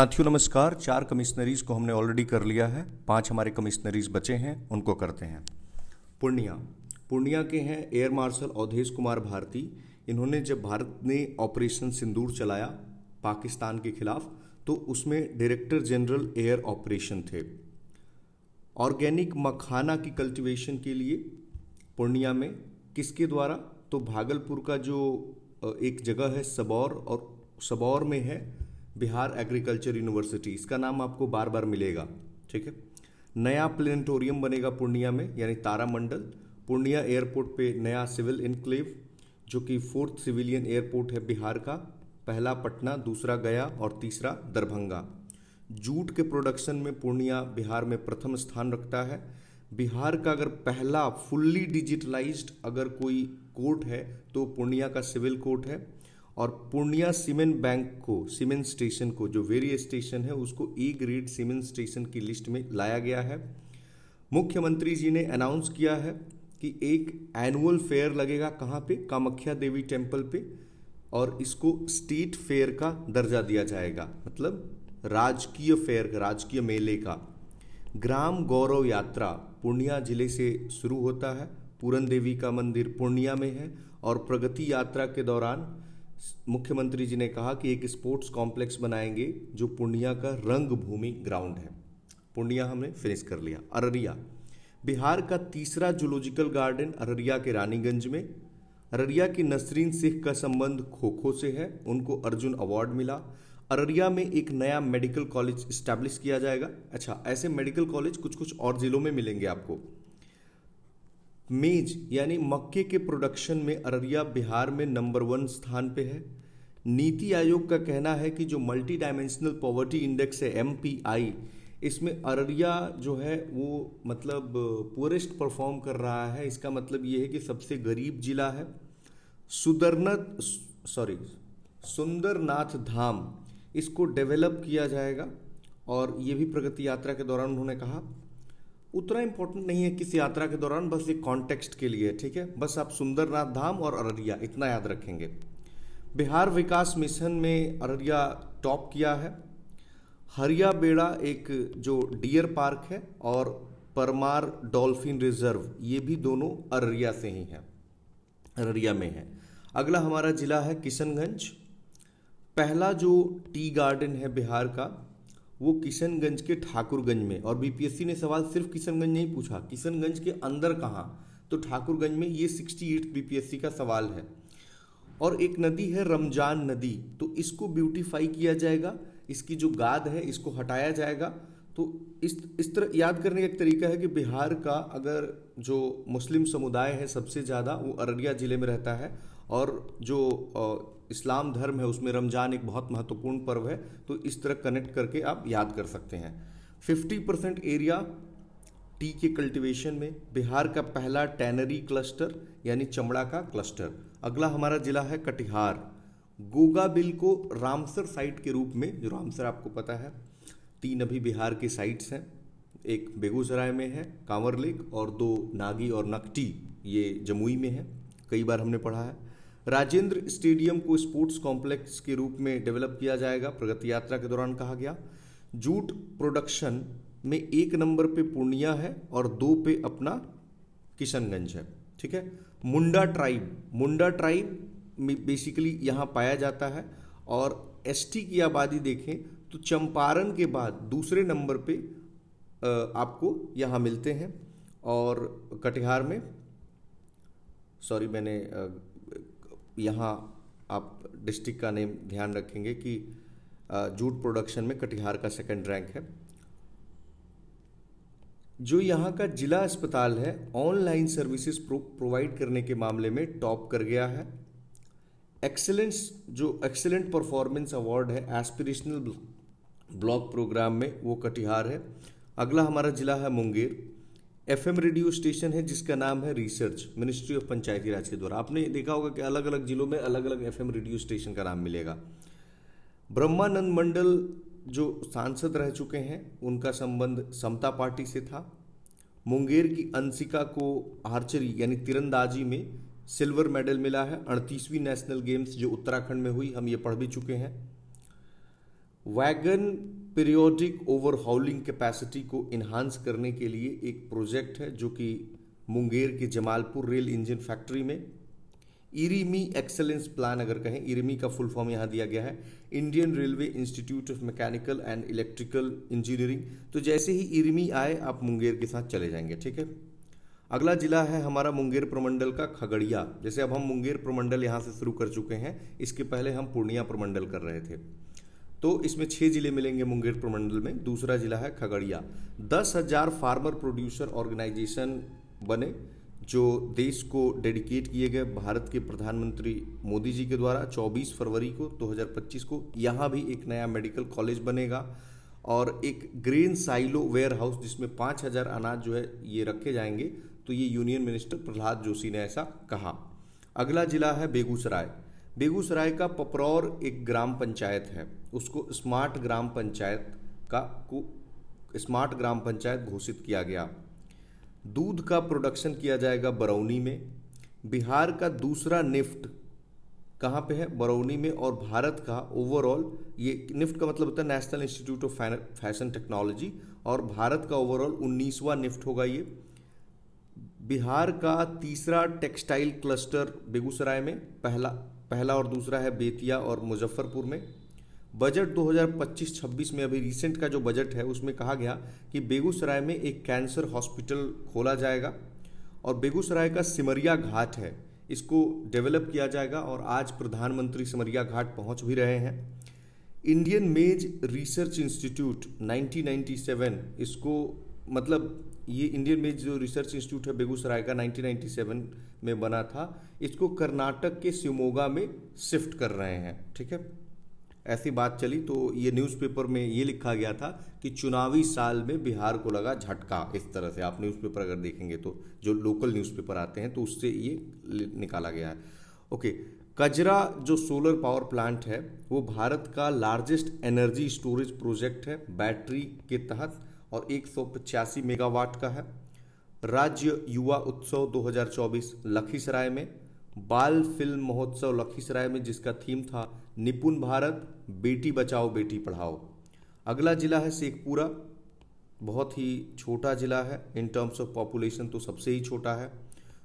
साथियों नमस्कार। 4 कमिश्नरीज को हमने ऑलरेडी कर लिया है, 5 हमारे कमिश्नरीज बचे हैं, उनको करते हैं। पूर्णिया के हैं एयर मार्शल अवधेश कुमार भारती। इन्होंने जब भारत ने ऑपरेशन सिंदूर चलाया पाकिस्तान के खिलाफ, तो उसमें डायरेक्टर जनरल एयर ऑपरेशन थे। ऑर्गेनिक मखाना की कल्टीवेशन के लिए पूर्णिया में किसके द्वारा, तो भागलपुर का जो एक जगह है सबौर, और सबौर में है बिहार एग्रीकल्चर यूनिवर्सिटी। इसका नाम आपको बार बार मिलेगा, ठीक है। नया प्लेनेटोरियम बनेगा पूर्णिया में, यानी तारामंडल। पूर्णिया एयरपोर्ट पे नया सिविल इनक्लेव, जो कि 4th सिविलियन एयरपोर्ट है बिहार का। पहला पटना, दूसरा गया और तीसरा दरभंगा। जूट के प्रोडक्शन में पूर्णिया बिहार में प्रथम स्थान रखता है। बिहार का अगर पहला फुल्ली डिजिटलाइज्ड अगर कोई कोर्ट है तो पूर्णिया का सिविल कोर्ट है। और पूर्णिया सीमेंट बैंक को, सीमेंट स्टेशन को, जो वेरी स्टेशन है उसको ए ग्रेड सीमेंट स्टेशन की लिस्ट में लाया गया है। मुख्यमंत्री जी ने अनाउंस किया है कि एक एनुअल फेयर लगेगा, कहाँ पे, कामाख्या देवी टेम्पल पे, और इसको स्टेट फेयर का दर्जा दिया जाएगा, मतलब राजकीय फेयर, राजकीय मेले का। ग्राम गौरव यात्रा पूर्णिया जिले से शुरू होता है। पूरन देवी का मंदिर पूर्णिया में है। और प्रगति यात्रा के दौरान मुख्यमंत्री जी ने कहा कि एक स्पोर्ट्स कॉम्प्लेक्स बनाएंगे जो पूर्णिया का रंग भूमि ग्राउंड है। पूर्णिया हमने फिनिश कर लिया। अररिया, बिहार का तीसरा जूलॉजिकल गार्डन अररिया के रानीगंज में। अररिया की नसरीन शेख का संबंध खो खो से है, उनको अर्जुन अवार्ड मिला। अररिया में एक नया मेडिकल कॉलेज स्टैब्लिश किया जाएगा। अच्छा, ऐसे मेडिकल कॉलेज कुछ कुछ और जिलों में मिलेंगे आपको। मेज यानी मक्के के प्रोडक्शन में अररिया बिहार में नंबर 1 स्थान पे है। नीति आयोग का कहना है कि जो मल्टी डायमेंशनल पॉवर्टी इंडेक्स है MPI, इसमें अररिया जो है वो मतलब पुअरेस्ट परफॉर्म कर रहा है। इसका मतलब ये है कि सबसे गरीब जिला है। सुंदरनाथ धाम, इसको डेवलप किया जाएगा। और ये भी प्रगति यात्रा के दौरान उन्होंने कहा। उतना इंपॉर्टेंट नहीं है किस यात्रा के दौरान, बस एक कॉन्टेक्स्ट के लिए, ठीक है। बस आप सुंदरनाथ धाम और अररिया इतना याद रखेंगे। बिहार विकास मिशन में अररिया टॉप किया है। हरिया बेड़ा एक जो डियर पार्क है, और परमार डॉल्फिन रिजर्व, ये भी दोनों अररिया से ही हैं, अररिया में है। अगला हमारा जिला है किशनगंज। पहला जो टी गार्डन है बिहार का, वो किशनगंज के ठाकुरगंज में। और बीपीएससी ने सवाल सिर्फ किशनगंज नहीं पूछा, किशनगंज के अंदर कहाँ, तो ठाकुरगंज में। ये 68 बीपीएससी का सवाल है। और एक नदी है रमजान नदी, तो इसको ब्यूटीफाई किया जाएगा। इसकी जो गाद है इसको हटाया जाएगा। तो इस तरह याद करने का एक तरीका है कि बिहार का अगर जो मुस्लिम समुदाय है सबसे ज़्यादा वो अररिया ज़िले में रहता है। और जो इस्लाम धर्म है उसमें रमज़ान एक बहुत महत्वपूर्ण पर्व है। तो इस तरह कनेक्ट करके आप याद कर सकते हैं। 50% एरिया टी के कल्टीवेशन में। बिहार का पहला टैनरी क्लस्टर यानी चमड़ा का क्लस्टर। अगला हमारा जिला है कटिहार। गोगाबिल को रामसर साइट के रूप में, जो रामसर आपको पता है, 3 अभी बिहार की साइट्स हैं। एक बेगूसराय में है कांवर लेक, और 2 नागी और नकटी, ये जमुई में है, कई बार हमने पढ़ा है। राजेंद्र स्टेडियम को स्पोर्ट्स कॉम्प्लेक्स के रूप में डेवलप किया जाएगा, प्रगति यात्रा के दौरान कहा गया। जूट प्रोडक्शन में 1 नंबर पे पूर्णिया है और 2 पे अपना किशनगंज है, ठीक है। मुंडा ट्राइब बेसिकली यहाँ पाया जाता है। और एसटी की आबादी देखें तो चंपारण के बाद दूसरे नंबर पे आपको यहाँ मिलते हैं। और कटिहार में, मैंने यहाँ आप डिस्ट्रिक्ट का नेम ध्यान रखेंगे कि जूट प्रोडक्शन में कटिहार का 2nd रैंक है। जो यहाँ का जिला अस्पताल है ऑनलाइन सर्विसेज प्रोवाइड करने के मामले में टॉप कर गया है। एक्सेलेंट परफॉर्मेंस अवार्ड है एस्पिरेशनल ब्लॉक प्रोग्राम में, वो कटिहार है। अगला हमारा जिला है मुंगेर। FM रेडियो स्टेशन है जिसका नाम है रिसर्च, मिनिस्ट्री ऑफ पंचायती राज के द्वारा। आपने देखा होगा कि अलग अलग जिलों में अलग अलग FM रेडियो स्टेशन का नाम मिलेगा। ब्रह्मानंद मंडल जो सांसद रह चुके हैं, उनका संबंध समता पार्टी से था। मुंगेर की अंशिका को आर्चरी यानी तीरंदाजी में सिल्वर मेडल मिला है। 38वीं नेशनल गेम्स जो उत्तराखंड में हुई, हम ये पढ़ भी चुके हैं। वैगन पीरियोडिक ओवरहॉलिंग कैपेसिटी को इन्हांस करने के लिए एक प्रोजेक्ट है जो कि मुंगेर के जमालपुर रेल इंजन फैक्ट्री में इरीमी एक्सेलेंस प्लान अगर कहें, इरीमी का फुल फॉर्म यहाँ दिया गया है, Indian railway institute of mechanical and electrical engineering. तो जैसे ही इरीमी आए आप मुंगेर के साथ चले जाएंगे, ठीक है। अगला जिला है हमारा मुंगेर प्रमंडल का खगड़िया। जैसे अब हम मुंगेर प्रमंडल यहाँ से शुरू कर चुके हैं, इसके पहले हम पूर्णिया प्रमंडल कर रहे थे, तो इसमें 6 जिले मिलेंगे मुंगेर प्रमंडल में। दूसरा जिला है खगड़िया। 10,000 फार्मर प्रोड्यूसर ऑर्गेनाइजेशन बने जो देश को डेडिकेट किए गए भारत के प्रधानमंत्री मोदी जी के द्वारा। 24 फरवरी को 2025 को यहाँ भी एक नया मेडिकल कॉलेज बनेगा और एक ग्रेन साइलो वेयर हाउस जिसमें 5,000 अनाज जो है ये रखे जाएंगे। तो ये यूनियन मिनिस्टर प्रहलाद जोशी ने ऐसा कहा। अगला जिला है बेगूसराय। बेगूसराय का पपरौर एक ग्राम पंचायत है, उसको स्मार्ट ग्राम पंचायत घोषित किया गया। दूध का प्रोडक्शन किया जाएगा बरौनी में। बिहार का दूसरा निफ्ट कहाँ पे है? बरौनी में। और भारत का ओवरऑल, ये निफ्ट का मतलब होता है national institute of fashion technology, और भारत का ओवरऑल 19वां निफ्ट होगा ये। बिहार का तीसरा टेक्सटाइल क्लस्टर बेगूसराय में, पहला और दूसरा है बेतिया और मुजफ्फरपुर में। बजट 2025-26 में अभी रिसेंट का जो बजट है उसमें कहा गया कि बेगूसराय में एक कैंसर हॉस्पिटल खोला जाएगा और बेगूसराय का सिमरिया घाट है, इसको डेवलप किया जाएगा। और आज प्रधानमंत्री सिमरिया घाट पहुंच भी रहे हैं। इंडियन मेज रिसर्च इंस्टीट्यूट 1997, इसको मतलब ये इंडियन मेज जो रिसर्च इंस्टीट्यूट है बेगूसराय का 1997 में बना था, इसको कर्नाटक के शिवमोगा में शिफ्ट कर रहे हैं, ठीक है। ऐसी बात चली तो ये न्यूज़पेपर में ये लिखा गया था कि चुनावी साल में बिहार को लगा झटका। इस तरह से आप न्यूज़पेपर अगर देखेंगे तो जो लोकल न्यूज़पेपर आते हैं तो उससे ये निकाला गया है। ओके, कजरा जो सोलर पावर प्लांट है वो भारत का लार्जेस्ट एनर्जी स्टोरेज प्रोजेक्ट है बैटरी के तहत और 185 मेगावाट का है। राज्य युवा उत्सव 2024 लखीसराय में। बाल फिल्म महोत्सव लखीसराय में जिसका थीम था निपुण भारत, बेटी बचाओ बेटी पढ़ाओ। अगला जिला है शेखपुरा, बहुत ही छोटा जिला है, इन टर्म्स ऑफ पॉपुलेशन तो सबसे ही छोटा है।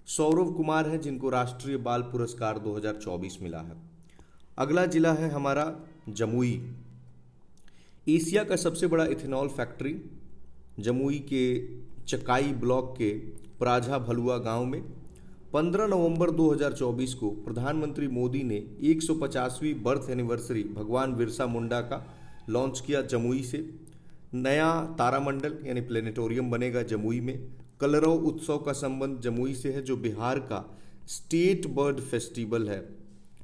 सौरव कुमार है जिनको राष्ट्रीय बाल पुरस्कार 2024 मिला है। अगला जिला है हमारा जमुई। एशिया का सबसे बड़ा इथेनॉल फैक्ट्री जमुई के चकाई ब्लॉक के प्राझा भलुआ गांव में। 15 नवंबर 2024 को प्रधानमंत्री मोदी ने 150वीं बर्थ एनिवर्सरी भगवान बिरसा मुंडा का लॉन्च किया जमुई से। नया तारामंडल यानी प्लेनेटोरियम बनेगा जमुई में। कलरव उत्सव का संबंध जमुई से है जो बिहार का स्टेट बर्ड फेस्टिवल है,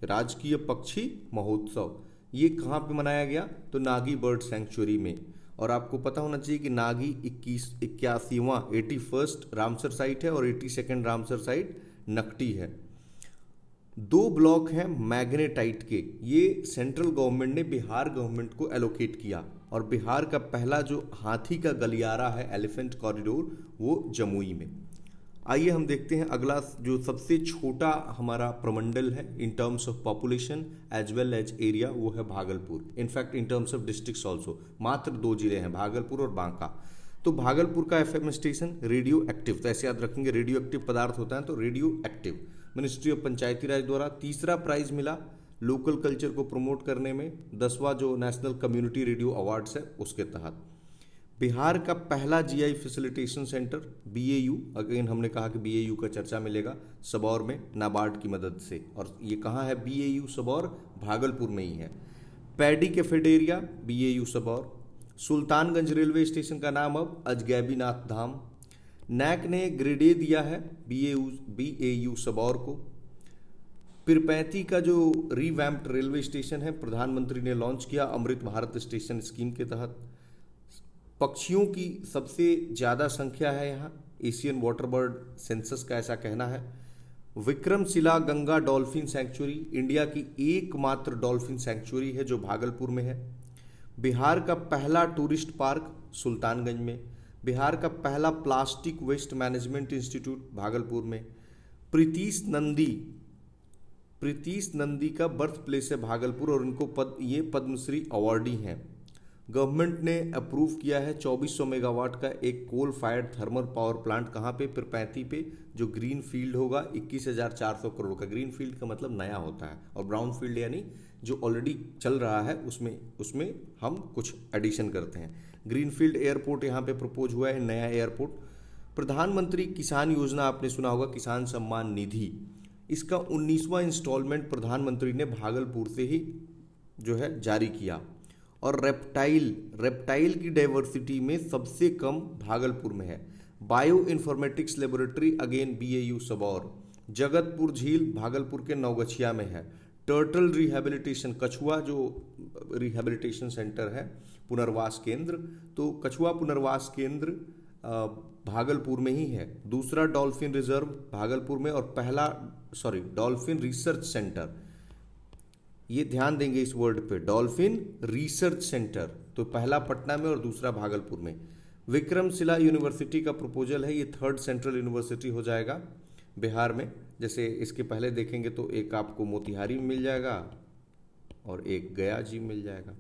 राजकीय पक्षी महोत्सव। ये कहाँ पे मनाया गया? तो नागी बर्ड सेंचुरी में। और आपको पता होना चाहिए कि नागी 81वां 81st रामसर साइट है और 82nd रामसर साइट नकटी है। 2 ब्लॉक हैं मैग्नेटाइट के, ये सेंट्रल गवर्नमेंट ने बिहार गवर्नमेंट को एलोकेट किया और बिहार का पहला जो हाथी का गलियारा है एलिफेंट कॉरिडोर वो जमुई में। आइए हम देखते हैं अगला जो सबसे छोटा हमारा प्रमंडल है in terms of population as well as area, वो है Bhagalpur. In fact in terms of districts also मात्र 2 जिले हैं, भागलपुर और बांका। तो भागलपुर का एफएम स्टेशन रेडियो एक्टिव, तो ऐसे याद रखेंगे रेडियो एक्टिव पदार्थ होता है तो रेडियो एक्टिव। मिनिस्ट्री ऑफ पंचायती राज द्वारा तीसरा प्राइज मिला लोकल कल्चर को प्रमोट करने में, 10वां जो नेशनल कम्युनिटी रेडियो अवार्ड्स है उसके तहत। बिहार का पहला GI facilitation centre BAU, again हमने कहा कि बीएयू का चर्चा मिलेगा सबौर में नाबार्ड की मदद से, और ये कहाँ है बीएयू सबौर? भागलपुर में ही है। Paddy cafeteria BAU Sabour. Sultanganj railway station का नाम अब अजगैबीनाथ धाम। नैक ने ग्रेड ए दिया है बीएयू सबौर को। पिरपैंती का जो रीवैम्प्ड रेलवे स्टेशन है प्रधानमंत्री ने लॉन्च किया अमृत भारत स्टेशन स्कीम के तहत। पक्षियों की सबसे ज़्यादा संख्या है यहाँ, एशियन वाटर बर्ड सेंसस का ऐसा कहना है। Vikramshila Ganga dolphin century India की एकमात्र डॉल्फिन सेंचुरी है जो भागलपुर में है। बिहार का पहला टूरिस्ट पार्क सुल्तानगंज में। बिहार का पहला plastic waste management institute Bhagalpur में। प्रीतीश नंदी का बर्थ प्लेस है भागलपुर और इनको ये पद्मश्री अवार्डी हैं। गवर्नमेंट ने अप्रूव किया है 2400 मेगावाट का एक coal fired thermal power plant. कहाँ पे? पिरपैंती पे, जो ग्रीन फील्ड होगा 21,400 करोड़ का। ग्रीन फील्ड का मतलब नया होता है, और ब्राउन फील्ड यानी जो ऑलरेडी चल रहा है उसमें उसमें हम कुछ एडिशन करते हैं। ग्रीनफील्ड एयरपोर्ट यहाँ पे प्रपोज हुआ है, नया एयरपोर्ट। प्रधानमंत्री किसान योजना आपने सुना होगा, किसान सम्मान निधि, इसका 19वां इंस्टॉलमेंट प्रधानमंत्री ने भागलपुर से ही जो है जारी किया। और रेप्टाइल की डाइवर्सिटी में सबसे कम भागलपुर में है। Bio informatics laboratory again BAU Sabour. Jagatpur झील भागलपुर के नवगछिया में है। टर्टल रिहैबिलिटेशन, कछुआ जो रिहैबिलिटेशन सेंटर है, पुनर्वास केंद्र, तो कछुआ पुनर्वास केंद्र भागलपुर में ही है। दूसरा डॉल्फिन रिजर्व भागलपुर में, और पहला डॉल्फिन रिसर्च सेंटर, ये ध्यान देंगे इस वर्ड पे, डॉल्फिन रिसर्च सेंटर, तो पहला पटना में और दूसरा भागलपुर में। विक्रमशिला यूनिवर्सिटी का प्रपोजल है, ये 3rd सेंट्रल यूनिवर्सिटी हो जाएगा बिहार में। जैसे इसके पहले देखेंगे तो एक आपको मोतिहारी में मिल जाएगा और एक गया जी मिल जाएगा।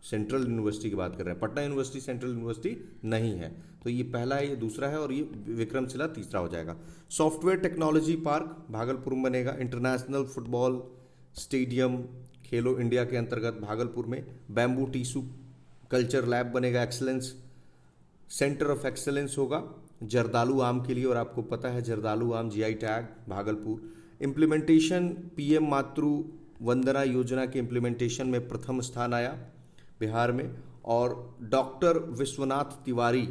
सेंट्रल यूनिवर्सिटी की बात कर रहे हैं, पटना यूनिवर्सिटी सेंट्रल यूनिवर्सिटी नहीं है, तो ये पहला है, ये दूसरा है, और ये विक्रमशिला तीसरा हो जाएगा। सॉफ्टवेयर टेक्नोलॉजी पार्क भागलपुर में बनेगा। इंटरनेशनल फुटबॉल स्टेडियम खेलो इंडिया के अंतर्गत भागलपुर में। बैम्बू टिश्यू कल्चर लैब बनेगा, एक्सेलेंस सेंटर ऑफ एक्सेलेंस होगा जर्दालू आम के लिए, और आपको पता है जर्दालू आम GI tag Bhagalpur. Implementation PM मातृ वंदना योजना के इम्प्लीमेंटेशन में प्रथम स्थान आया बिहार में। और doctor Vishwanath Tiwari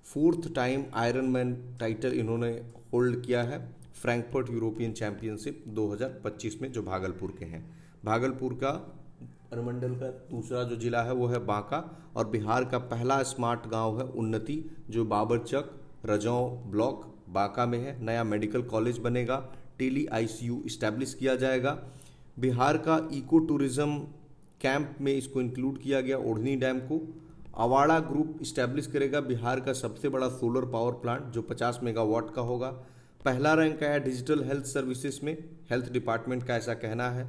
4th time Ironman title इन्होंने होल्ड किया है फ्रैंकफर्ट यूरोपियन चैंपियनशिप 2025 में, जो भागलपुर के हैं। भागलपुर का अनुमंडल का दूसरा जो जिला है वो है बांका, और बिहार का पहला स्मार्ट गांव है उन्नति, जो बाबरचक रजौं ब्लॉक बांका में है। नया मेडिकल कॉलेज बनेगा, टेली ICU इस्टेब्लिश किया जाएगा। बिहार का इको टूरिज्म कैंप में इसको इंक्लूड किया गया, ओढ़नी डैम को। अवाड़ा ग्रुप इस्टेब्लिश करेगा बिहार का सबसे बड़ा सोलर पावर प्लांट, जो 50 मेगावाट का होगा। पहला रैंक आया डिजिटल हेल्थ सर्विसेज में, हेल्थ डिपार्टमेंट का ऐसा कहना है।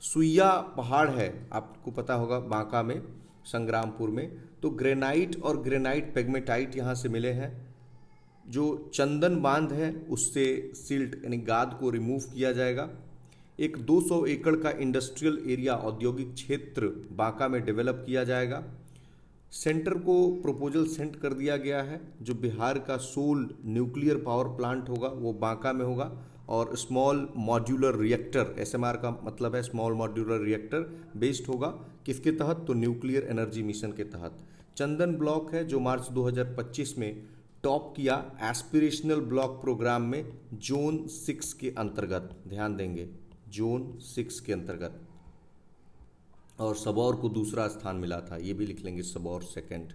सुइया पहाड़ है, आपको पता होगा बांका में, संग्रामपुर में, तो ग्रेनाइट और ग्रेनाइट पेगमेटाइट यहाँ से मिले हैं। जो चंदन बांध है उससे सिल्ट यानी गाद को रिमूव किया जाएगा। एक 200 एकड़ का इंडस्ट्रियल एरिया औद्योगिक क्षेत्र बांका में डेवलप किया जाएगा। सेंटर को प्रपोजल सेंड कर दिया गया है। जो बिहार का सोल न्यूक्लियर पावर प्लांट होगा वो बांका में होगा, और स्मॉल मॉड्यूलर रिएक्टर, SMR का मतलब है स्मॉल मॉड्यूलर रिएक्टर, बेस्ड होगा किसके तहत? तो न्यूक्लियर एनर्जी मिशन के तहत। चंदन ब्लॉक है जो मार्च 2025 में टॉप किया एस्पिरेशनल ब्लॉक प्रोग्राम में जोन 6 के अंतर्गत, ध्यान देंगे जोन 6 के अंतर्गत। और सबौर को दूसरा स्थान मिला था, ये भी लिख लेंगे, सबौर 2nd,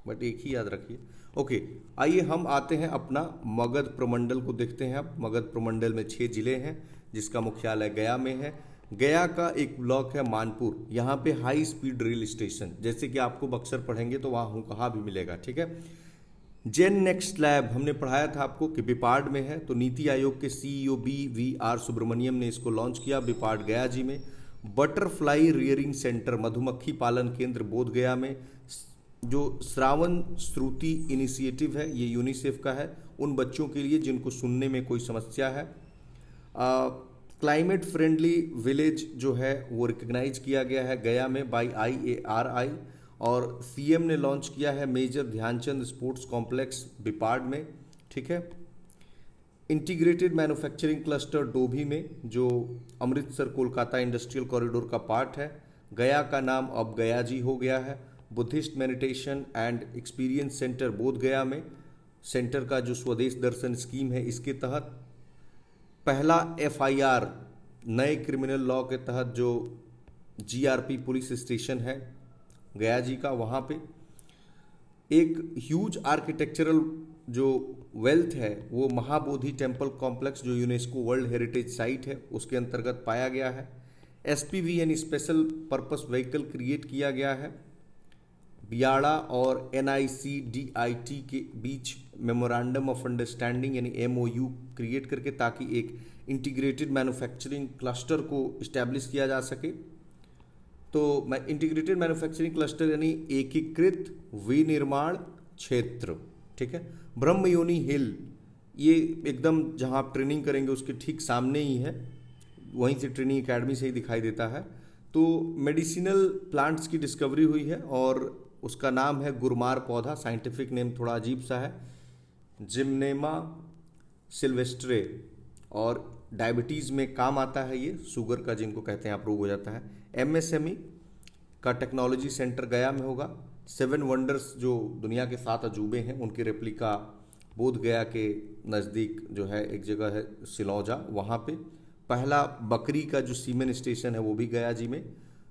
बट एक ही याद रखिए। ओके, आइए हम आते हैं अपना मगध प्रमंडल को देखते हैं। अब मगध प्रमंडल में 6 जिले हैं, जिसका मुख्यालय गया में है। गया का एक ब्लॉक है मानपुर, यहाँ पे हाई स्पीड रेल स्टेशन, जैसे कि आपको बक्सर पढ़ेंगे तो वहाँ हुकहा भी मिलेगा, ठीक है। जेन नेक्स्ट लैब हमने पढ़ाया था आपको कि बिपाड में है, तो नीति आयोग के CEO BVR सुब्रमण्यम ने इसको लॉन्च किया बिपाड गया जी में। बटरफ्लाई रियरिंग सेंटर, मधुमक्खी पालन केंद्र बोध गया में। जो श्रावण श्रुति इनिशिएटिव है, ये यूनिसेफ का है, उन बच्चों के लिए जिनको सुनने में कोई समस्या है। क्लाइमेट फ्रेंडली विलेज जो है वो रिकग्नाइज किया गया है गया में बाय IARI, और CM ने लॉन्च किया है मेजर ध्यानचंद स्पोर्ट्स कॉम्प्लेक्स बिपाड में, ठीक है। इंटीग्रेटेड मैन्युफैक्चरिंग क्लस्टर डोभी में, जो अमृतसर कोलकाता इंडस्ट्रियल कॉरिडोर का पार्ट है। गया का नाम अब गया जी हो गया है। Buddhist meditation and experience centre बोध गया में, सेंटर का जो स्वदेश दर्शन स्कीम है इसके तहत। पहला FIR नए क्रिमिनल लॉ के तहत जो GRP पुलिस स्टेशन है गया जी का, वहाँ पे एक ह्यूज आर्किटेक्चरल जो वेल्थ है वो महाबोधि टेम्पल कॉम्प्लेक्स, जो यूनेस्को वर्ल्ड हेरिटेज साइट है, उसके अंतर्गत पाया गया है। SPV यानी स्पेशल पर्पस व्हीकल क्रिएट किया गया है। बियाड़ा और NICDIT के बीच मेमोरेंडम ऑफ अंडरस्टैंडिंग यानी MOU क्रिएट करके, ताकि एक इंटीग्रेटेड मैन्युफैक्चरिंग क्लस्टर को इस्टेब्लिश किया जा सके। तो इंटीग्रेटेड मैन्युफैक्चरिंग क्लस्टर यानी एकीकृत विनिर्माण क्षेत्र, ठीक है। ब्रह्मयोनी हिल, ये एकदम जहाँ आप ट्रेनिंग करेंगे उसके ठीक सामने ही है, वहीं से ट्रेनिंग एकेडमी से ही दिखाई देता है। तो मेडिसिनल प्लांट्स की डिस्कवरी हुई है और उसका नाम है गुरमार पौधा, साइंटिफिक नेम थोड़ा अजीब सा है, जिम्नेमा सिल्वेस्ट्रे, और डायबिटीज़ में काम आता है ये, शुगर का जिनको कहते हैं आप रोग हो जाता है। एमएसएमई का टेक्नोलॉजी सेंटर गया में होगा। 7 वंडर्स जो दुनिया के 7 अजूबे हैं उनकी रेप्लिका बोध गया के नज़दीक जो है एक जगह है सिलौजा, वहाँ पे पहला बकरी का जो सीमेन स्टेशन है वो भी गया जी में।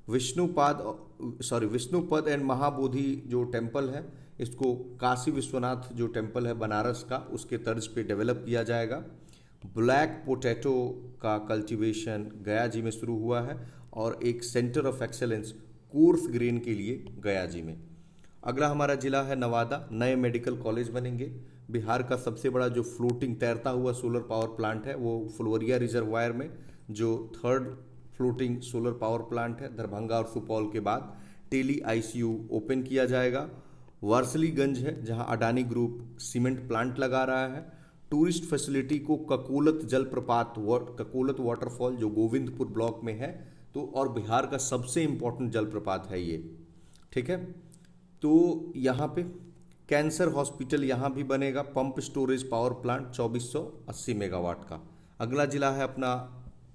विष्णुपद एंड महाबोधि जो टेम्पल है, इसको काशी विश्वनाथ जो टेम्पल है बनारस का, उसके तर्ज पे डेवलप किया जाएगा। ब्लैक पोटैटो का कल्टीवेशन गया जी में शुरू हुआ है और एक centre of excellence coarse grain के लिए गया जी में। अगला हमारा जिला है नवादा, नए मेडिकल कॉलेज बनेंगे। बिहार का सबसे बड़ा जो फ्लोटिंग तैरता हुआ सोलर पावर प्लांट है वो फुलवरिया रिजर्वायर में, जो 3rd floating solar power plant है दरभंगा और सुपौल के बाद, टेली आईसीयू ओपन किया जाएगा। वारसलीगंज है जहां अडानी ग्रुप सीमेंट प्लांट लगा रहा है। टूरिस्ट फैसिलिटी को ककोलत जलप्रपात, ककोलत वाटरफॉल जो गोविंदपुर ब्लॉक में है, तो और बिहार का सबसे इम्पोर्टेंट जलप्रपात है ये, ठीक है। तो यहाँ पे कैंसर हॉस्पिटल यहाँ भी बनेगा। Pump storage power plant 2480 megawatt का। अगला जिला है अपना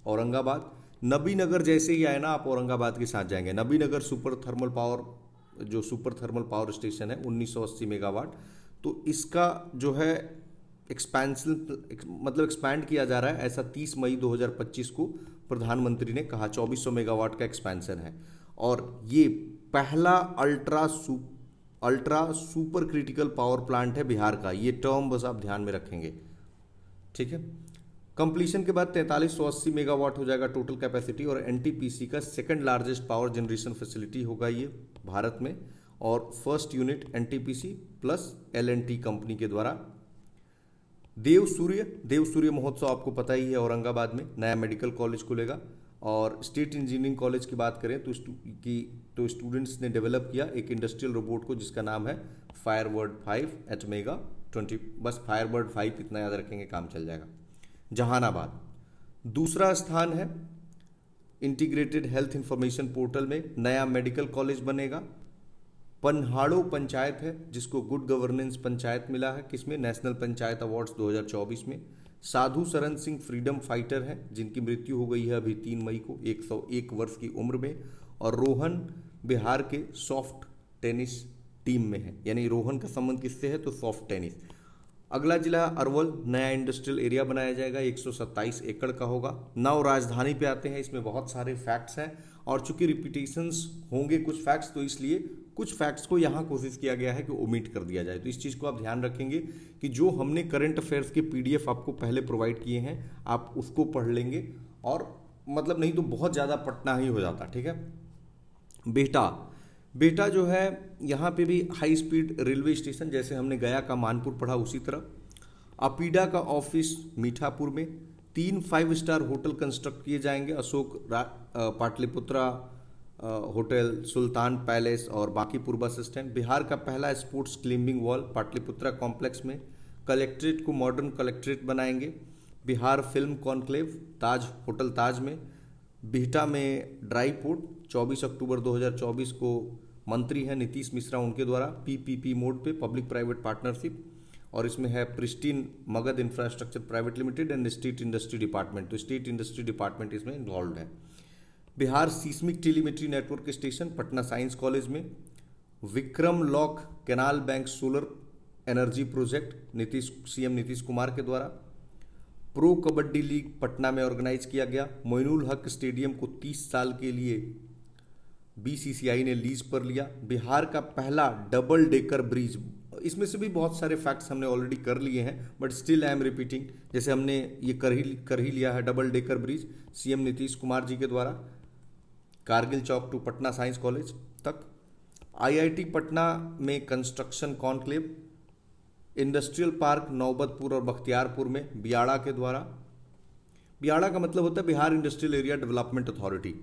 औरंगाबाद। नबीनगर जैसे ही आए ना आप औरंगाबाद के साथ जाएंगे, Nabinagar super thermal power station है 1980 मेगावाट। तो इसका जो है एक्सपैंड किया जा रहा है, ऐसा 30 मई 2025 को प्रधानमंत्री ने कहा। 2400 मेगावाट का एक्सपेंशन है और ये पहला ultra super critical power plant है बिहार का। ये टर्म बस आप ध्यान में रखेंगे, ठीक है। कंप्लीशन के बाद 4380 मेगावाट हो जाएगा टोटल कैपेसिटी और एनटीपीसी का second largest power generation facility होगा ये भारत में। और first unit NTPC plus LNT company के द्वारा। देव सूर्य महोत्सव आपको पता ही है, औरंगाबाद में नया मेडिकल कॉलेज खुलेगा। और स्टेट इंजीनियरिंग कॉलेज की बात करें तो स्टूडेंट्स ने डेवलप किया एक इंडस्ट्रियल रोबोट को जिसका नाम है फायरबर्ड 5 एट मेगा 20। बस फायरबर्ड 5 इतना याद रखेंगे, काम चल जाएगा। जहानाबाद दूसरा स्थान है। इंटीग्रेटेड हेल्थ इंफॉर्मेशन पोर्टल में नया मेडिकल कॉलेज बनेगा। पन्हाड़ो पंचायत है जिसको गुड गवर्नेंस पंचायत मिला है, किसमें, नेशनल पंचायत अवार्ड्स 2024 में। साधु सरन सिंह फ्रीडम फाइटर हैं जिनकी मृत्यु हो गई है अभी 3 मई को 101 वर्ष की उम्र में। और रोहन बिहार के सॉफ्ट टेनिस टीम में है, यानी रोहन का संबंध किससे है, तो सॉफ्ट टेनिस। अगला जिला अरवल, नया इंडस्ट्रियल एरिया बनाया जाएगा, 127 एकड़ का होगा। नव राजधानी पे आते हैं, इसमें बहुत सारे फैक्ट्स हैं और चूंकि रिपीटेशंस होंगे कुछ फैक्ट्स, तो इसलिए कुछ फैक्ट्स को यहाँ कोशिश किया गया है कि ओमिट कर दिया जाए। तो इस चीज़ को आप ध्यान रखेंगे कि जो हमने करंट अफेयर्स के पीडीएफ आपको पहले प्रोवाइड किए हैं आप उसको पढ़ लेंगे, और मतलब नहीं तो बहुत ज़्यादा पटना ही हो जाता, ठीक है। बेटा जो है यहाँ पे भी हाई स्पीड रेलवे स्टेशन, जैसे हमने गया का मानपुर पढ़ा उसी तरह। अपीडा का ऑफिस मीठापुर में। 3 5 स्टार होटल कंस्ट्रक्ट किए जाएंगे, अशोक पाटलिपुत्रा होटल, सुल्तान पैलेस और बांकीपुर बस स्टैंड। बिहार का पहला sports climbing wall Pataliputra complex में। कलेक्ट्रेट को मॉडर्न कलेक्ट्रेट बनाएंगे। Bihar film conclave Taj hotel Taj में। बिहटा में ड्राई पोर्ट 24 अक्टूबर 2024 को मंत्री हैं नीतीश मिश्रा, उनके द्वारा पीपीपी मोड पे, पब्लिक प्राइवेट पार्टनरशिप। और इसमें है pristine Magadh infrastructure private limited and state industry department, तो स्टेट इंडस्ट्री डिपार्टमेंट इसमें इन्वॉल्व है। Bihar seismic telemetry network station Patna science college में। Vikram lock canal bank solar energy project CM Nitish Kumar के द्वारा। प्रो कबड्डी लीग पटना में ऑर्गेनाइज किया गया। मोइनुल हक स्टेडियम को 30 साल के लिए बीसीसीआई ने लीज पर लिया। बिहार का पहला डबल डेकर ब्रिज, इसमें से भी बहुत सारे फैक्ट्स हमने ऑलरेडी कर लिए हैं but still I am repeating, जैसे हमने ये कर ही लिया है double decker bridge CM Nitish Kumar ji के द्वारा, Kargil Chowk to Patna science college तक। आईआईटी पटना में construction conclave. Industrial park Naubatpur और बख्तियारपुर में बियाड़ा के द्वारा। बियाड़ा का मतलब होता है Bihar industrial area development authority.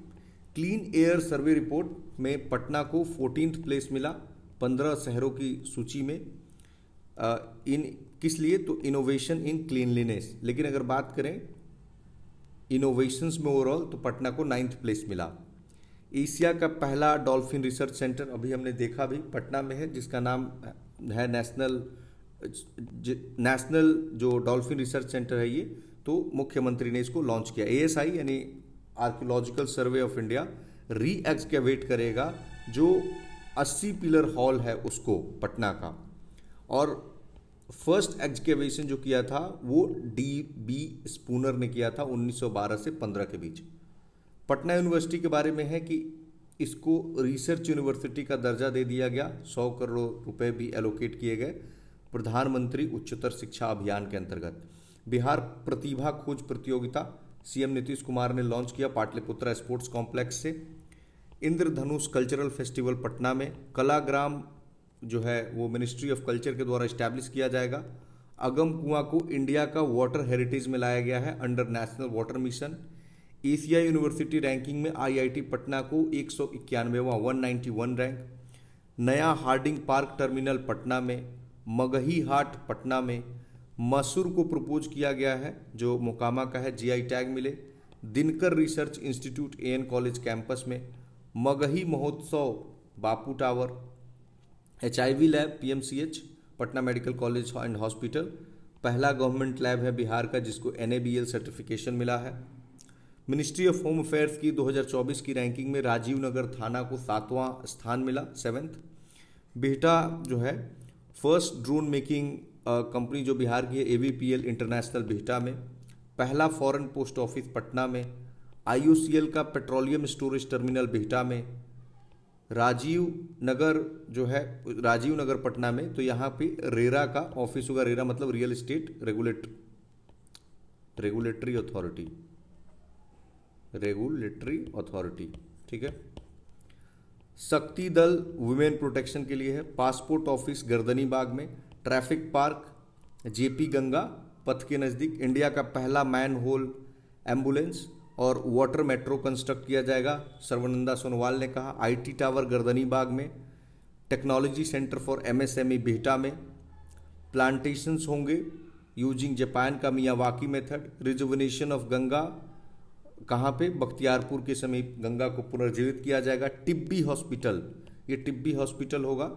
Clean air survey report में पटना को 14th प्लेस मिला 15 शहरों की सूची में। इन किस लिए? तो इनोवेशन इन क्लीनलीनेस। लेकिन अगर बात करें इनोवेशंस में ओवरऑल तो पटना को 9th प्लेस मिला। एशिया का पहला डॉल्फिन रिसर्च सेंटर अभी हमने देखा भी पटना में है, जिसका नाम है नेशनल जो डॉल्फिन रिसर्च सेंटर है ये, तो मुख्यमंत्री ने इसको लॉन्च किया। ASI यानी आर्कियोलॉजिकल सर्वे ऑफ इंडिया री एक्सकेवेट करेगा जो 80 पिलर हॉल है उसको पटना का, और फर्स्ट एक्सकेवेशन जो किया था वो DB स्पूनर ने किया था 1912 से 15 के बीच। पटना यूनिवर्सिटी के बारे में है कि इसको रिसर्च यूनिवर्सिटी का दर्जा दे दिया गया, 100 करोड़ रुपए भी एलोकेट किए गए प्रधानमंत्री उच्चतर शिक्षा अभियान के अंतर्गत। बिहार प्रतिभा खोज प्रतियोगिता CM नीतीश कुमार ने लॉन्च किया पाटलिपुत्रा स्पोर्ट्स कॉम्प्लेक्स से। इंद्रधनुष कल्चरल फेस्टिवल पटना में। कलाग्राम जो है वो मिनिस्ट्री ऑफ कल्चर के द्वारा इस्टेब्लिश किया जाएगा। अगम कुआं को इंडिया का वाटर हेरिटेज में लाया गया है under national water mission. Asia university ranking में IIT पटना को 191वां 191 रैंक। नया हार्डिंग पार्क टर्मिनल पटना में। मगही हाट पटना में। मसूर को प्रपोज किया गया है जो मोकामा का है, GI टैग मिले। Dinkar research institute AN college campus में। मगही महोत्सव Bapu tower. HIV lab PMCH Patna medical college and hospital पहला गवर्नमेंट लैब है बिहार का जिसको NABL सर्टिफिकेशन मिला है। मिनिस्ट्री ऑफ होम अफेयर्स की 2024 की रैंकिंग में राजीव नगर थाना को 7वां स्थान मिला 7th। बिहटा जो है फर्स्ट ड्रोन मेकिंग कंपनी जो बिहार की है AVPL इंटरनेशनल बिहटा में। पहला फॉरेन पोस्ट ऑफिस पटना में। IOCL का पेट्रोलियम स्टोरेज टर्मिनल बिहटा में। राजीव नगर जो है राजीव नगर पटना में, तो यहाँ पे रेरा का ऑफिस होगा। रेरा मतलब रियल एस्टेट रेगुलेटरी अथॉरिटी, ठीक है। शक्ति दल वुमेन प्रोटेक्शन के लिए है। पासपोर्ट ऑफिस गर्दनी बाग में। ट्रैफिक पार्क JP गंगा पथ के नज़दीक। इंडिया का पहला मैन होल एम्बुलेंस और वाटर मेट्रो कंस्ट्रक्ट किया जाएगा, सर्वानंदा सोनोवाल ने कहा। IT टावर गर्दनी बाग में। Technology centre for MSME Bihta में। प्लांटेशंस होंगे यूजिंग जापान का Miyawaki method. Rejuvenation of Ganga कहाँ पे? बख्तियारपुर के समीप गंगा को पुनर्जीवित किया जाएगा। टिब्बी हॉस्पिटल, ये टिब्बी हॉस्पिटल होगा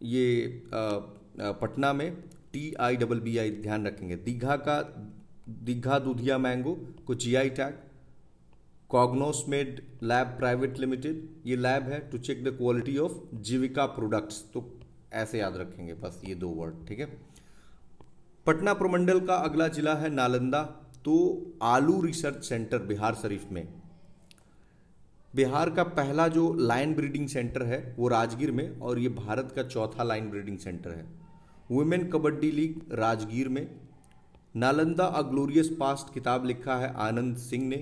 ये पटना में TIBBI ध्यान रखेंगे। दीघा दूधिया मैंगो को GI tag. Cognosmed lab private limited, ये लैब है to check the quality of Jeevika products, तो ऐसे याद रखेंगे बस ये 2 वर्ड, ठीक है। पटना प्रमंडल का अगला जिला है नालंदा, तो आलू रिसर्च सेंटर बिहार शरीफ में। बिहार का पहला जो लाइन ब्रीडिंग सेंटर है वो राजगीर में, और ये भारत का चौथा लाइन ब्रीडिंग सेंटर है। वुमेन कबड्डी लीग राजगीर में। नालंदा अ ग्लोरियस पास्ट किताब लिखा है आनंद सिंह ने।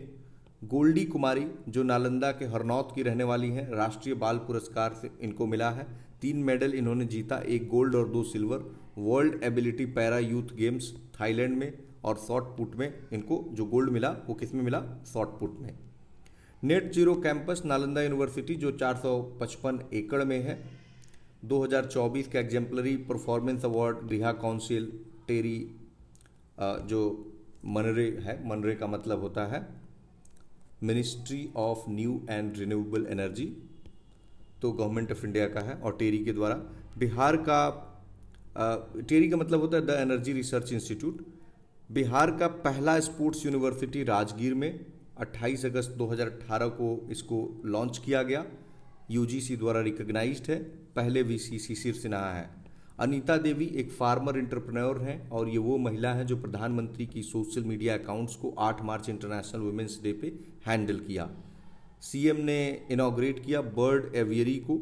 गोल्डी कुमारी जो नालंदा के हरनौत की रहने वाली हैं, राष्ट्रीय बाल पुरस्कार से इनको मिला है। 3 मेडल इन्होंने जीता, 1 गोल्ड और 2 silver. World ability para youth games Thailand में, और शॉर्ट पुट में इनको जो गोल्ड मिला वो किस में मिला? शॉर्ट पुट में। Net zero campus Nalanda university जो 455 एकड़ में है। 2024 का एग्जेम्पलरी परफॉर्मेंस अवार्ड रिहा काउंसिल टेरी जो मनरे है, मनरे का मतलब होता है ministry of new and renewable energy, तो गवर्नमेंट ऑफ इंडिया का है, और टेरी के द्वारा। बिहार का टेरी का मतलब होता है the energy research institute. Bihar का पहला स्पोर्ट्स यूनिवर्सिटी राजगीर में 28 अगस्त 2018 को इसको लॉन्च किया गया, UGC द्वारा रिकॉग्नाइज्ड है। पहले VCC सिरसिनाहा है। अनीता देवी एक फार्मर एंटरप्रेन्योर हैं, और ये वो महिला है जो प्रधानमंत्री की सोशल मीडिया अकाउंट्स को 8 मार्च इंटरनेशनल वुमेंस डे पे हैंडल किया। CM ने इनॉग्रेट किया बर्ड एवियरी को,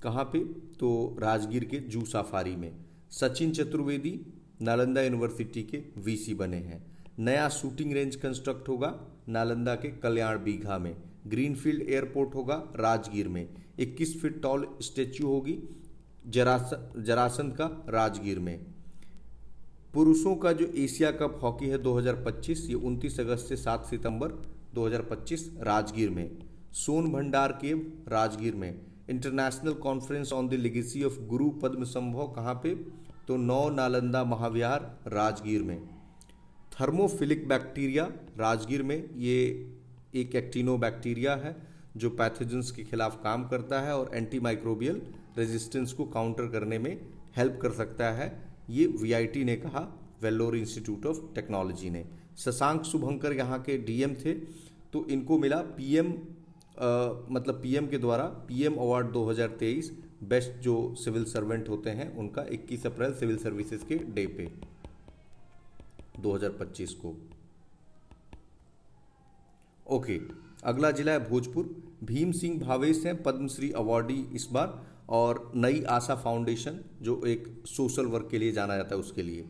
कहाँ पे? तो राजगीर के जू सफारी में। सचिन चतुर्वेदी नालंदा यूनिवर्सिटी के VC बने हैं। नया शूटिंग रेंज कंस्ट्रक्ट होगा नालंदा के कल्याण बीघा में। ग्रीनफील्ड एयरपोर्ट होगा राजगीर में। 21 फीट टॉल स्टैच्यू होगी जरासंध का राजगीर में। पुरुषों का जो एशिया कप हॉकी है 2025, ये 29 अगस्त से 7 सितंबर 2025 राजगीर में। सोन भंडार केव राजगीर में। International conference on the legacy of गुरु पद्म संभव कहाँ पे, तो नौ नालंदा महाविहार राजगीर में। थर्मोफिलिक बैक्टीरिया राजगीर में, ये एक एक्टिनोबैक्टीरिया है जो पैथोजेंस के खिलाफ काम करता है और एंटीमाइक्रोबियल रेजिस्टेंस को काउंटर करने में हेल्प कर सकता है, ये वीआईटी ने कहा, वेल्लोर इंस्टीट्यूट ऑफ टेक्नोलॉजी ने। शशांक शुभंकर यहाँ के डीएम थे, तो इनको मिला पीएम पीएम के द्वारा पीएम अवार्ड 2023 बेस्ट जो सिविल सर्वेंट होते हैं उनका 21 अप्रैल सिविल सर्विसेज के डे पे 2025 को। ओके, अगला जिला है भोजपुर। भीम सिंह भावेश हैं पद्मश्री अवार्डी इस बार, और नई आशा फाउंडेशन जो एक सोशल वर्क के लिए जाना जाता है उसके लिए।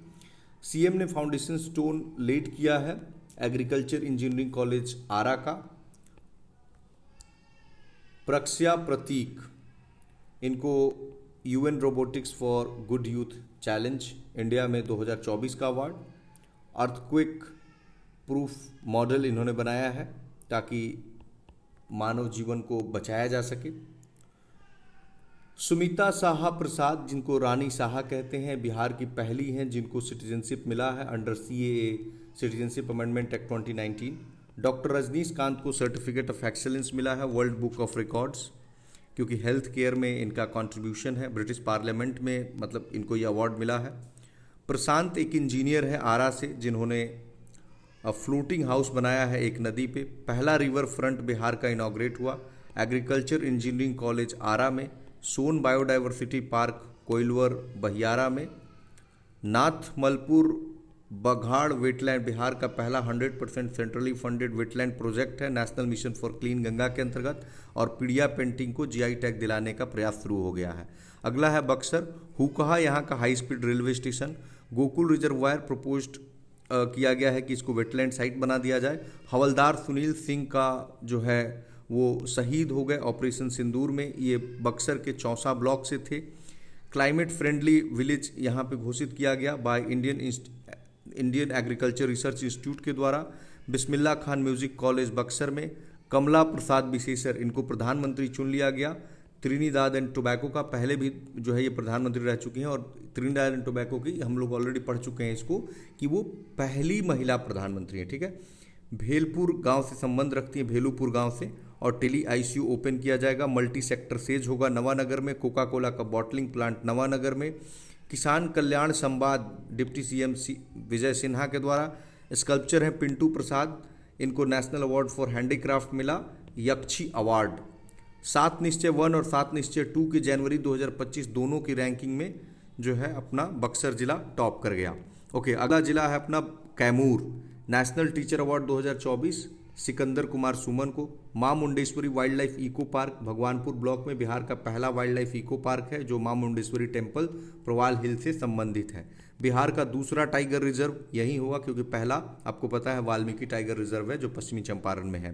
सीएम ने फाउंडेशन स्टोन लेट किया है एग्रीकल्चर इंजीनियरिंग कॉलेज आरा का। प्रक्ष्या प्रतीक, इनको UN robotics for good youth challenge India में 2024 का अवार्ड। अर्थक्वेक प्रूफ मॉडल इन्होंने बनाया है ताकि मानव जीवन को बचाया जा सके। सुमिता साहा प्रसाद, जिनको रानी साहा कहते हैं, बिहार की पहली हैं जिनको सिटीजनशिप मिला है under CAA citizenship amendment act 2019। Doctor Rajinikanth को सर्टिफिकेट ऑफ एक्सेलेंस मिला है वर्ल्ड बुक ऑफ रिकॉर्ड्स, क्योंकि हेल्थ केयर में इनका कंट्रीब्यूशन है। ब्रिटिश पार्लियामेंट में इनको ये अवार्ड मिला है। प्रशांत एक इंजीनियर है आरा से, जिन्होंने फ्लोटिंग हाउस बनाया है एक नदी पे। पहला रिवर फ्रंट बिहार का इनॉग्रेट हुआ एग्रीकल्चर इंजीनियरिंग कॉलेज आरा में। सोन बायोडाइवर्सिटी पार्क कोइलवर बहियारा में। नाथमलपुर बघाड़ वेटलैंड बिहार का पहला 100% सेंट्रली फंडेड वेटलैंड प्रोजेक्ट है national mission for clean Ganga के अंतर्गत, और पीड़िया पेंटिंग को जीआई टैग दिलाने का प्रयास शुरू हो गया है। अगला है बक्सर। हुकहा यहाँ का high speed railway station. Gokul reservoir proposed किया गया है कि इसको वेटलैंड साइट बना दिया जाए। हवलदार सुनील सिंह का जो है वो शहीद हो गए ऑपरेशन सिंदूर में, ये बक्सर के चौसा ब्लॉक से थे। क्लाइमेट फ्रेंडली विलेज यहाँ पे घोषित किया गया by Indian agriculture research institute के द्वारा। बिस्मिल्ला खान म्यूजिक कॉलेज बक्सर में। कमला प्रसाद विशेषर, इनको प्रधानमंत्री चुन लिया गया। त्रिनिदाद एंड टोबैको का पहले भी जो है ये प्रधानमंत्री रह चुकी हैं, और त्रिनिदाद एंड टोबैको की हम लोग ऑलरेडी पढ़ चुके हैं इसको कि वो पहली महिला प्रधानमंत्री हैं, ठीक है। भेलपुर गांव से संबंध रखती है, भेलूपुर गांव से, और टेली आईसीयू ओपन किया जाएगा। मल्टी सेक्टर सेज होगा नवानगर में। कोका कोला का बॉटलिंग प्लांट नवानगर में। किसान कल्याण संवाद डिप्टी सीएम विजय सिन्हा के द्वारा। स्कल्पचर हैं पिंटू प्रसाद, इनको नेशनल अवार्ड फॉर हैंडीक्राफ्ट मिला, यक्षी अवार्ड। 7 निश्चय 1 और 7 निश्चय 2 की जनवरी 2025 दोनों की रैंकिंग में जो है अपना बक्सर जिला टॉप कर गया। ओके, अगला जिला है अपना Kaimur. National teacher award 2024 Sikandar Kumar Suman को। मां Mundeshwari wildlife eco park Bhagwanpur block में बिहार का पहला वाइल्ड लाइफ इको पार्क है, जो मां मुंडेश्वरी टेम्पल प्रवाल हिल से संबंधित है। बिहार का दूसरा टाइगर रिजर्व यही होगा, क्योंकि पहला आपको पता है वाल्मीकि टाइगर रिजर्व है जो पश्चिमी चंपारण में है।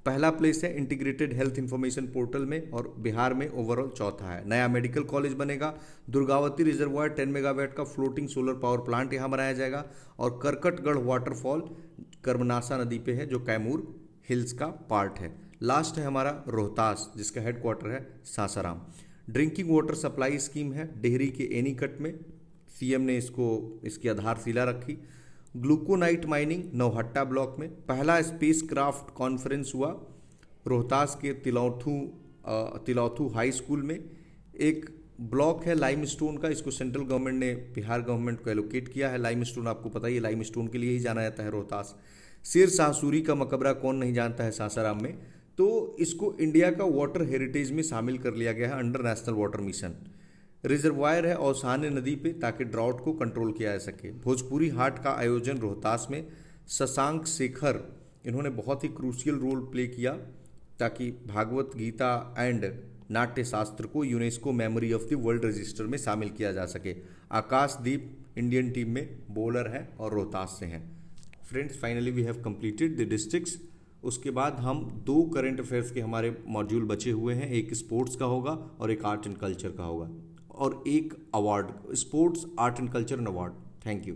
पहला प्लेस है इंटीग्रेटेड हेल्थ इंफॉर्मेशन पोर्टल में, और बिहार में ओवरऑल चौथा है। नया मेडिकल कॉलेज बनेगा। दुर्गावती रिजर्वायर 10 मेगावाट का फ्लोटिंग सोलर पावर प्लांट यहाँ बनाया जाएगा। और करकटगढ़ वाटरफॉल कर्मनासा नदी पे है, जो कैमूर हिल्स का पार्ट है। लास्ट है हमारा रोहतास, जिसका हेडक्वार्टर है Sasaram. Drinking water supply scheme है डेहरी के एनीकट में, सीएम ने इसकी आधारशिला रखी। ग्लूकोनाइट माइनिंग नौहट्टा ब्लॉक में। पहला स्पेस क्राफ्ट कॉन्फ्रेंस हुआ रोहतास के तिलौथू हाई स्कूल में। एक ब्लॉक है लाइमस्टोन का, इसको सेंट्रल गवर्नमेंट ने बिहार गवर्नमेंट को एलोकेट किया है। लाइमस्टोन आपको पता ही है, लाइमस्टोन के लिए ही जाना जाता है रोहतास। शेर शाह सूरी का मकबरा कौन नहीं जानता है सासाराम में, तो इसको इंडिया का वाटर हेरिटेज में शामिल कर लिया गया है under national water mission. Reservoir है औसाने नदी पे, ताकि ड्राउट को कंट्रोल किया जा सके। भोजपुरी हाट का आयोजन रोहतास में। शशांक शेखर, इन्होंने बहुत ही क्रूशियल रोल प्ले किया ताकि भागवत गीता एंड नाट्य शास्त्र को UNESCO memory of the world register में शामिल किया जा सके। आकाशदीप इंडियन टीम में बॉलर है और रोहतास से हैं। Friends, finally we have completed the districts. उसके बाद हम 2 करंट अफेयर्स के हमारे मॉड्यूल बचे हुए हैं, एक स्पोर्ट्स का होगा और एक आर्ट एंड कल्चर का होगा, और एक award, sports art and culture and award. Thank you.